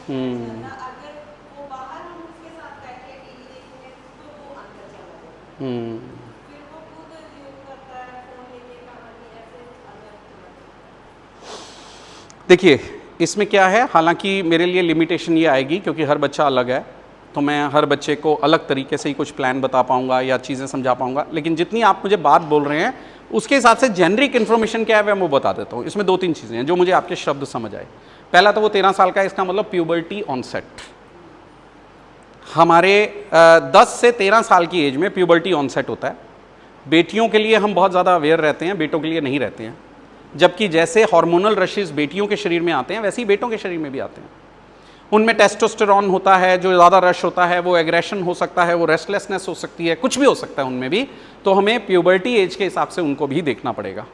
अगर वो बाहर हम उसके साथ बैठे टीवी देखते हैं तो वो अंदर चला जाता है, फिर वो खुद यूज करता है फोन लेके कहानी ऐसे अलग। देखिए इसमें क्या है, हालांकि मेरे लिए लिमिटेशन ये आएगी क्योंकि हर बच्चा अलग है, तो मैं हर बच्चे को अलग तरीके से ही कुछ प्लान बता पाऊंगा या चीज़ें समझा पाऊंगा, लेकिन जितनी आप मुझे बात बोल रहे हैं उसके हिसाब से जेनरिक इन्फॉर्मेशन क्या है मैं वो बता देता हूँ। इसमें 2-3 चीज़ें हैं जो मुझे आपके शब्द समझ आए। पहला तो वो 13 साल का है, इसका मतलब प्यूबर्टी ऑनसेट। हमारे 10 से 13 साल की एज में प्यूबर्टी ऑनसेट होता है। बेटियों के लिए हम बहुत ज़्यादा अवेयर रहते हैं, बेटों के लिए नहीं रहते हैं, जबकि जैसे हार्मोनल रशेस बेटियों के शरीर में आते हैं वैसे ही बेटों के शरीर में भी आते हैं। उनमें टेस्टोस्टेरॉन होता है, जो ज़्यादा रश होता है वो एग्रेशन हो सकता है, वो रेस्टलेसनेस हो सकती है, कुछ भी हो सकता है उनमें भी, तो हमें प्यूबर्टी एज के हिसाब से उनको भी देखना पड़ेगा।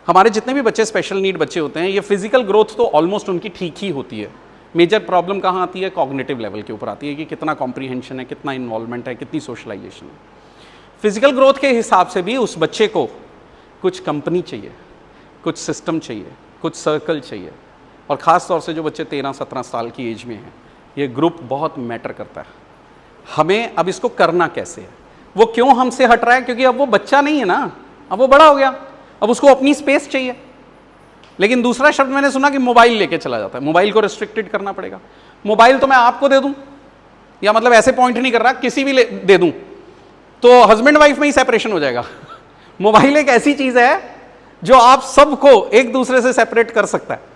हमारे जितने भी बच्चे स्पेशल नीड बच्चे होते हैं, ये फिजिकल ग्रोथ तो ऑलमोस्ट उनकी ठीक ही होती है। मेजर प्रॉब्लम कहाँ आती है? कॉग्निटिव लेवल के ऊपर आती है कि कितना कॉम्प्रीहेंशन है, कितना इन्वॉल्वमेंट है, कितनी सोशलाइजेशन है। फिजिकल ग्रोथ के हिसाब से भी उस बच्चे को कुछ कंपनी चाहिए, कुछ सिस्टम चाहिए, कुछ सर्कल चाहिए, और ख़ास तौर से जो बच्चे 13-17 साल की एज में हैं, ये ग्रुप बहुत मैटर करता है। हमें अब इसको करना कैसे है? वो क्यों हमसे हट रहा है? क्योंकि अब वो बच्चा नहीं है ना, अब वो बड़ा हो गया, अब उसको अपनी स्पेस चाहिए। लेकिन दूसरा शब्द मैंने सुना कि मोबाइल लेके चला जाता है, मोबाइल को रिस्ट्रिक्टेड करना पड़ेगा। मोबाइल तो मैं आपको दे दूं, या मतलब ऐसे पॉइंट नहीं कर रहा, किसी भी दे दूं तो हस्बैंड वाइफ में ही सेपरेशन हो जाएगा। मोबाइल एक ऐसी चीज है जो आप सबको एक दूसरे से सेपरेट कर सकता है।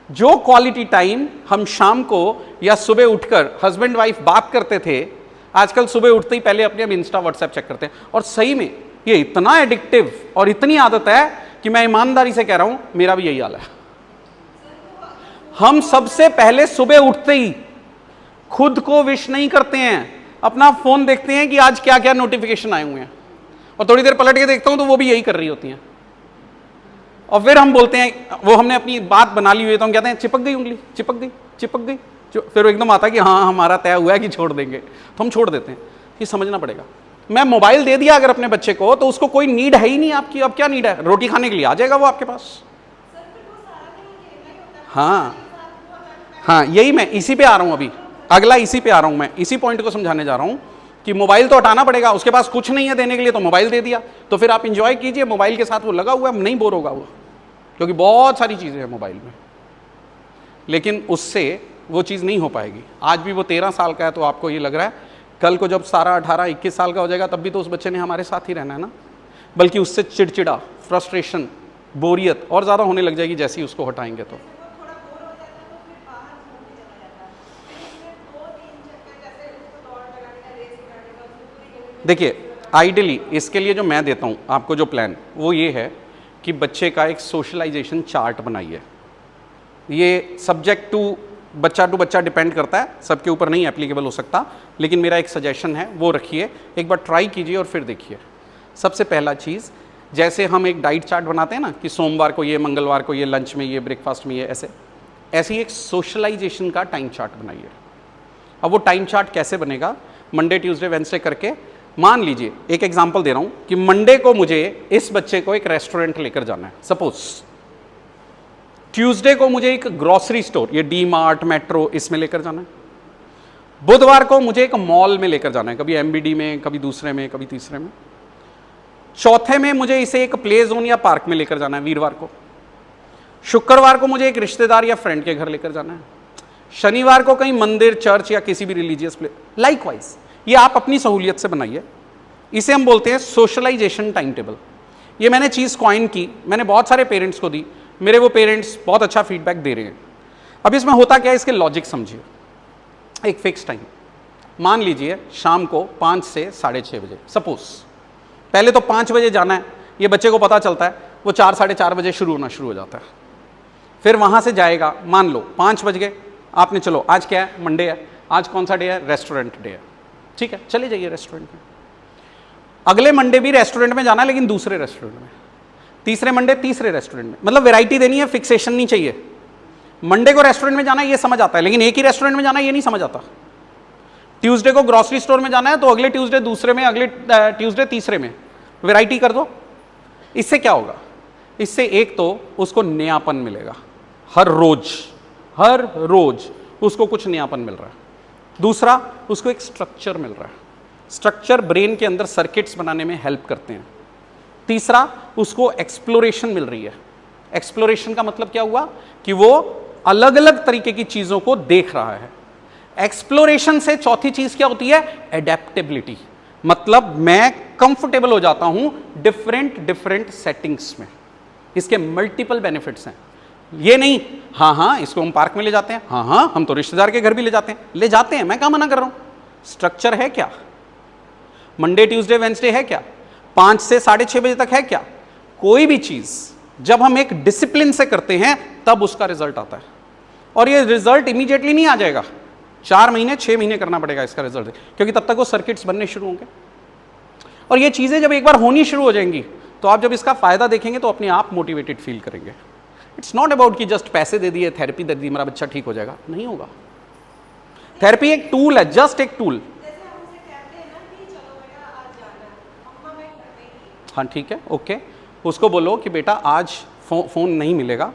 जो क्वालिटी टाइम हम शाम को या सुबह उठकर हस्बैंड वाइफ बात करते थे, आजकल सुबह उठते ही पहले अपने इंस्टा व्हाट्सएप चेक करते हैं। और सही में ये इतना एडिक्टिव और इतनी आदत है कि मैं ईमानदारी से कह रहा हूं मेरा भी यही हाल है। हम सबसे पहले सुबह उठते ही खुद को विश नहीं करते हैं, अपना फोन देखते हैं कि आज क्या क्या नोटिफिकेशन आए हुए हैं, और थोड़ी देर पलट के देखता हूं तो वो भी यही कर रही होती हैं। और फिर हम बोलते हैं, वो हमने अपनी बात बना ली हुई है तो हम कहते हैं चिपक गई उंगली, चिपक गई, चिपक गई। फिर एकदम आता है कि हाँ हमारा तय हुआ है कि छोड़ देंगे, तो हम छोड़ देते हैं। ये समझना पड़ेगा। मैं मोबाइल दे दिया अगर अपने बच्चे को, तो उसको कोई नीड है ही नहीं आपकी। अब क्या नीड है? रोटी खाने के लिए आ जाएगा वो आपके पास। हाँ हाँ, यही मैं इसी पे आ रहा हूं, अभी अगला इसी पे आ रहा हूं, मैं इसी पॉइंट को समझाने जा रहा हूं कि मोबाइल तो हटाना पड़ेगा। उसके पास कुछ नहीं है देने के लिए, तो मोबाइल दे दिया, तो फिर आप इंजॉय कीजिए मोबाइल के साथ, वो लगा हुआ है, नहीं बोर होगा वो, क्योंकि बहुत सारी चीजें हैं मोबाइल में। लेकिन उससे वो चीज नहीं हो पाएगी। आज भी वो 13 साल का है, तो आपको ये लग रहा है कल को जब सारा 18-21 साल का हो जाएगा, तब भी तो उस बच्चे ने हमारे साथ ही रहना है ना। बल्कि उससे चिड़चिड़ा, फ्रस्ट्रेशन, बोरियत और ज्यादा होने लग जाएगी जैसे ही उसको हटाएंगे। तो देखिए आइडियली इसके लिए जो मैं देता हूँ आपको जो प्लान, वो ये है कि बच्चे का एक सोशलाइजेशन चार्ट बनाइए। ये सब्जेक्ट टू बच्चा डिपेंड करता है, सबके ऊपर नहीं एप्लीकेबल हो सकता, लेकिन मेरा एक सजेशन है, वो रखिए, एक बार ट्राई कीजिए और फिर देखिए। सबसे पहला चीज़, जैसे हम एक डाइट चार्ट बनाते हैं ना कि सोमवार को ये, मंगलवार को ये, लंच में ये, ब्रेकफास्ट में ये, ऐसे ही एक सोशलाइजेशन का टाइम चार्ट बनाइए। अब वो टाइम चार्ट कैसे बनेगा? मंडे ट्यूसडे वेडनेसडे करके, मान लीजिए एक एग्जांपल दे रहा हूँ कि मंडे को मुझे इस बच्चे को एक रेस्टोरेंट लेकर जाना है, सपोज। ट्यूसडे को मुझे एक ग्रोसरी स्टोर, ये डी मार्ट, मेट्रो, इसमें लेकर जाना है। बुधवार को मुझे एक मॉल में लेकर जाना है, कभी एमबीडी में, कभी दूसरे में, कभी तीसरे में। चौथे में मुझे इसे एक प्ले जोन या पार्क में लेकर जाना है वीरवार को। शुक्रवार को मुझे एक रिश्तेदार या फ्रेंड के घर लेकर जाना है। शनिवार को कहीं मंदिर, चर्च या किसी भी रिलीजियस प्लेस। लाइकवाइज ये आप अपनी सहूलियत से बनाइए। इसे हम बोलते हैं सोशलाइजेशन टाइम टेबल। ये मैंने चीज़ कॉइन की, मैंने बहुत सारे पेरेंट्स को दी, मेरे वो पेरेंट्स बहुत अच्छा फीडबैक दे रहे हैं। अब इसमें होता क्या है, इसके लॉजिक समझिए। एक फिक्स टाइम, मान लीजिए शाम को 5 से 6:30 बजे, सपोज। पहले तो 5 बजे जाना है, ये बच्चे को पता चलता है, वो 4-4:30 बजे शुरू होना शुरू हो जाता है। फिर वहाँ से जाएगा, मान लो 5 बज गए, आपने चलो आज क्या है, मंडे है, आज कौन सा डे है, रेस्टोरेंट डे है, ठीक है चले जाइए रेस्टोरेंट में। अगले मंडे भी रेस्टोरेंट में जाना है, लेकिन दूसरे रेस्टोरेंट में। तीसरे मंडे तीसरे रेस्टोरेंट में, मतलब वैरायटी देनी है, फिक्सेशन नहीं चाहिए। मंडे को रेस्टोरेंट में जाना है ये समझ आता है, लेकिन एक ही रेस्टोरेंट में जाना है ये नहीं समझ आता। ट्यूसडे को ग्रोसरी स्टोर में जाना है, तो अगले ट्यूसडे दूसरे में, अगले ट्यूसडे तीसरे में, वैरायटी कर दो। इससे क्या होगा? इससे एक तो उसको नयापन मिलेगा, हर रोज हर रोज उसको कुछ नयापन मिल रहा है। दूसरा, उसको एक स्ट्रक्चर मिल रहा है, स्ट्रक्चर ब्रेन के अंदर सर्किट्स बनाने में हेल्प करते हैं। तीसरा, उसको एक्सप्लोरेशन मिल रही है। एक्सप्लोरेशन का मतलब क्या हुआ कि वो अलग अलग तरीके की चीजों को देख रहा है। एक्सप्लोरेशन से चौथी चीज क्या होती है? एडेप्टेबिलिटी, मतलब मैं कंफर्टेबल हो जाता हूं डिफरेंट सेटिंग्स में। इसके मल्टीपल बेनिफिट्स हैं। ये नहीं हाँ इसको हम पार्क में ले जाते हैं, हाँ हम तो रिश्तेदार के घर भी ले जाते हैं, मैं क्या मना कर रहा हूं। स्ट्रक्चर है क्या? मंडे ट्यूसडे वेंसडे है क्या? 5 से 6:30 बजे तक है क्या? कोई भी चीज जब हम एक डिसिप्लिन से करते हैं तब उसका रिजल्ट आता है। और ये रिजल्ट इमीडिएटली नहीं आ जाएगा, 4 महीने 6 महीने करना पड़ेगा इसका रिजल्ट, क्योंकि तब तक वो सर्किट्स बनने शुरू होंगे। और ये चीजें जब एक बार होनी शुरू हो जाएंगी तो आप जब इसका फायदा देखेंगे तो अपने आप मोटिवेटेड फील करेंगे। इट्स नॉट अबाउट कि जस्ट पैसे दे दिए, थेरेपी दे दी, मेरा बच्चा ठीक हो जाएगा, नहीं होगा। थेरेपी एक टूल है, जस्ट एक टूल। जैसे हम उसे कहते हैं ना कि चलो बेटा आज जाना है, मम्मा मैं घर पे ही। हाँ ठीक है, ओके, उसको बोलो कि बेटा आज फोन नहीं मिलेगा,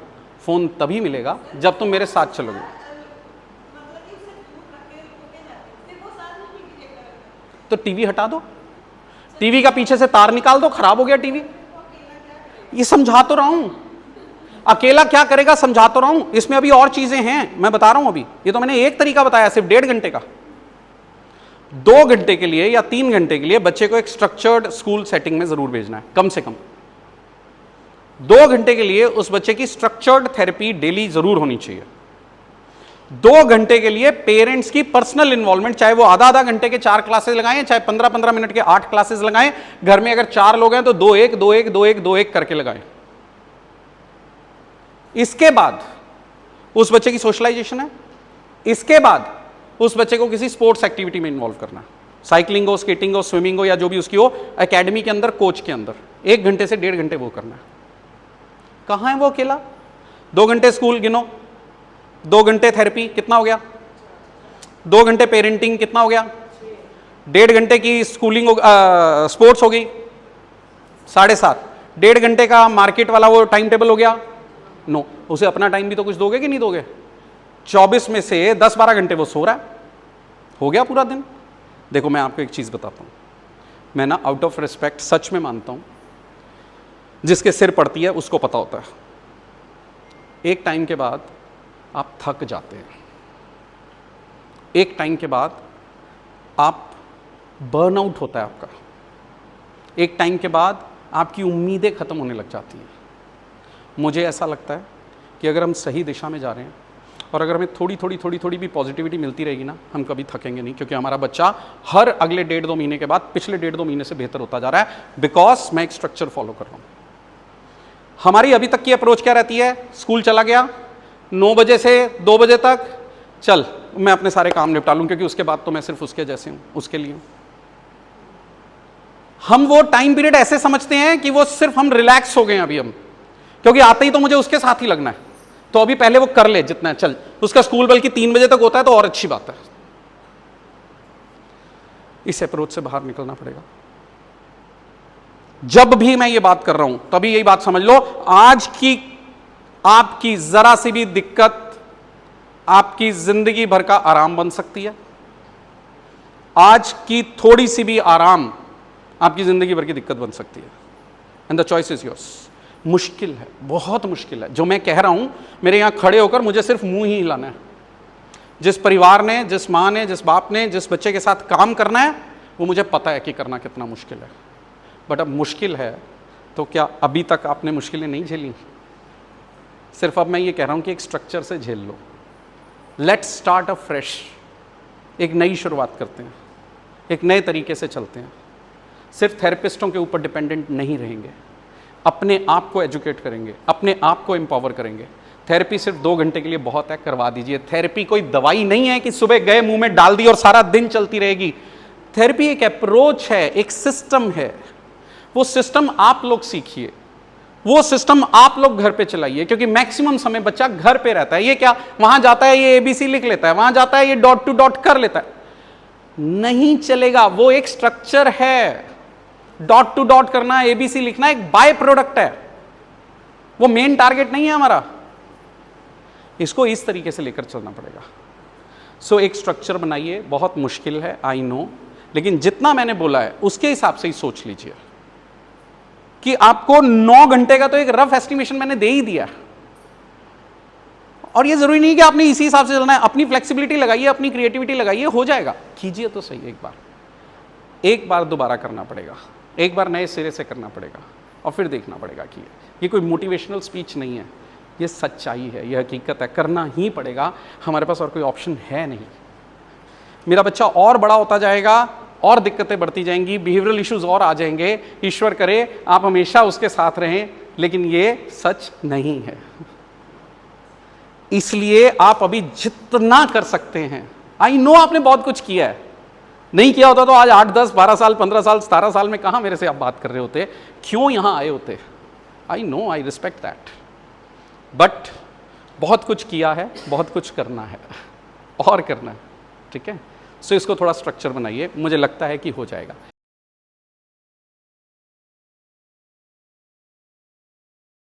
फोन तभी मिलेगा जब तुम मेरे साथ चलोगे। मतलब कि उसे दूर रख के जाते हैं, फिर वो साथ में टीवी देखता रहता है। तो टीवी हटा दो, टीवी का पीछे से तार निकाल दो, खराब हो गया टीवी। ये समझा तो रहा हूं, अकेला क्या करेगा समझा तो रहा हूं। इसमें अभी और चीजें हैं, मैं बता रहा हूं। अभी ये तो मैंने एक तरीका बताया, सिर्फ 1.5 घंटे का। 2 घंटे के लिए या 3 घंटे के लिए बच्चे को एक स्ट्रक्चर्ड स्कूल सेटिंग में जरूर भेजना है, कम से कम 2 घंटे के लिए उस बच्चे की स्ट्रक्चर्ड थेरेपी डेली जरूर होनी चाहिए। 2 घंटे के लिए पेरेंट्स की पर्सनल इन्वॉल्वमेंट, चाहे वो आधा घंटे के 4 क्लासेस लगाएं, चाहे 15-15 मिनट के 8 क्लासेस लगाएं। घर में अगर 4 लोग हैं तो 2-1 2-1 2-1 2-1 करके लगाएं। इसके बाद उस बच्चे की सोशलाइजेशन है। इसके बाद उस बच्चे को किसी स्पोर्ट्स एक्टिविटी में इन्वॉल्व करना है, साइकिलिंग हो, स्केटिंग हो, स्विमिंग हो, या जो भी उसकी हो, एकेडमी के अंदर, कोच के अंदर 1 घंटे से 1.5 घंटे वो करना है। कहां है वो अकेला? 2 घंटे स्कूल गिनो, 2 घंटे थेरेपी, कितना हो गया? 2 घंटे पेरेंटिंग, कितना हो गया? 1.5 घंटे की स्कूलिंग, स्पोर्ट्स हो गई 7.5। 1.5 घंटे का मार्केट वाला वो टाइम टेबल हो गया। नो, उसे अपना टाइम भी तो कुछ दोगे कि नहीं दोगे? 24 में से 10-12 घंटे वो सो रहा है, हो गया पूरा दिन। देखो मैं आपको एक चीज बताता हूं, मैं ना आउट ऑफ रिस्पेक्ट सच में मानता हूं, जिसके सिर पड़ती है उसको पता होता है। एक टाइम के बाद आप थक जाते हैं, एक टाइम के बाद आप बर्नआउट होता है आपका, एक टाइम के बाद आपकी उम्मीदें खत्म होने लग जाती हैं। मुझे ऐसा लगता है कि अगर हम सही दिशा में जा रहे हैं और अगर हमें थोड़ी भी पॉजिटिविटी मिलती रहेगी ना, हम कभी थकेंगे नहीं, क्योंकि हमारा बच्चा हर अगले 1.5-2 महीने के बाद पिछले 1.5-2 महीने से बेहतर होता जा रहा है, बिकॉज मैं एक स्ट्रक्चर फॉलो कर रहा हूं। हमारी अभी तक की अप्रोच क्या रहती है? स्कूल चला गया, 9 बजे से 2 बजे तक, चल मैं अपने सारे काम निपटा लूं, क्योंकि उसके बाद तो मैं सिर्फ उसके जैसे हूं, उसके लिए हूं। हम वो टाइम पीरियड ऐसे समझते हैं कि वो सिर्फ हम रिलैक्स हो गए हैं अभी हम, क्योंकि आते ही तो मुझे उसके साथ ही लगना है, तो अभी पहले वो कर ले जितना है, चल। उसका स्कूल बल्कि 3 बजे तक होता है तो और अच्छी बात है। इस अप्रोच से बाहर निकलना पड़ेगा। जब भी मैं ये बात कर रहा हूं तभी यही बात समझ लो, आज की आपकी जरा सी भी दिक्कत आपकी जिंदगी भर का आराम बन सकती है। आज की थोड़ी सी भी आराम आपकी जिंदगी भर की दिक्कत बन सकती है। And the choice is yours. मुश्किल है, बहुत मुश्किल है जो मैं कह रहा हूं, मेरे यहां खड़े होकर मुझे सिर्फ मुंह ही हिलाना है। जिस परिवार ने, जिस मां ने, जिस बाप ने, जिस बच्चे के साथ काम करना है, वो मुझे पता है कि करना कितना मुश्किल है। बट अब मुश्किल है तो क्या अभी तक आपने मुश्किलें नहीं झेली? सिर्फ अब मैं ये कह रहा हूं कि एक स्ट्रक्चर से झेल लो। लेट्स स्टार्ट अ फ्रेश, एक नई शुरुआत करते हैं, एक नए तरीके से चलते हैं। सिर्फ थेरेपिस्टों के ऊपर डिपेंडेंट नहीं रहेंगे, अपने आप को एजुकेट करेंगे, अपने आप को एम्पावर करेंगे। थेरेपी सिर्फ 2 घंटे के लिए बहुत है, करवा दीजिए। थेरेपी कोई दवाई नहीं है कि सुबह गए मुंह में डाल दी और सारा दिन चलती रहेगी। थेरेपी एक अप्रोच है, एक सिस्टम है। वो सिस्टम आप लोग सीखिए, वो सिस्टम आप लोग घर पे चलाइए, क्योंकि मैक्सिमम समय बच्चा घर पे रहता है। ये क्या, वहां जाता है ये ABC लिख लेता है, वहां जाता है ये डॉट टू डॉट कर लेता है, नहीं चलेगा। वो एक स्ट्रक्चर है। डॉट टू डॉट करना, ABC लिखना एक बाय प्रोडक्ट है, वो मेन टारगेट नहीं है हमारा। इसको इस तरीके से लेकर चलना पड़ेगा। सो एक स्ट्रक्चर बनाइए, बहुत मुश्किल है आई नो, लेकिन जितना मैंने बोला है उसके हिसाब से ही सोच लीजिए कि आपको 9 घंटे का तो एक रफ एस्टिमेशन मैंने दे ही दिया, और ये जरूरी नहीं कि आपने इसी हिसाब से चलना है। अपनी फ्लेक्सिबिलिटी लगाइए, अपनी क्रिएटिविटी लगाइए, हो जाएगा। कीजिए तो सही, एक बार दोबारा करना पड़ेगा, एक बार नए सिरे से करना पड़ेगा, और फिर देखना पड़ेगा कि ये कोई मोटिवेशनल स्पीच नहीं है, ये सच्चाई है, ये हकीकत है, करना ही पड़ेगा, हमारे पास और कोई ऑप्शन है नहीं। मेरा बच्चा और बड़ा होता जाएगा, और दिक्कतें बढ़ती जाएंगी, बिहेवियरल इश्यूज और आ जाएंगे, ईश्वर करे आप हमेशा उसके साथ रहें, लेकिन ये सच नहीं है। इसलिए आप अभी जितना कर सकते हैं, आई नो आपने बहुत कुछ किया है, नहीं किया होता तो आज 8, 10, 12 साल, 15 साल, 17 साल में कहां मेरे से आप बात कर रहे होते, क्यों यहां आए होते। I know, I respect that, but बहुत कुछ किया है, बहुत कुछ करना है और करना है, ठीक है। सो इसको थोड़ा स्ट्रक्चर बनाइए, मुझे लगता है कि हो जाएगा।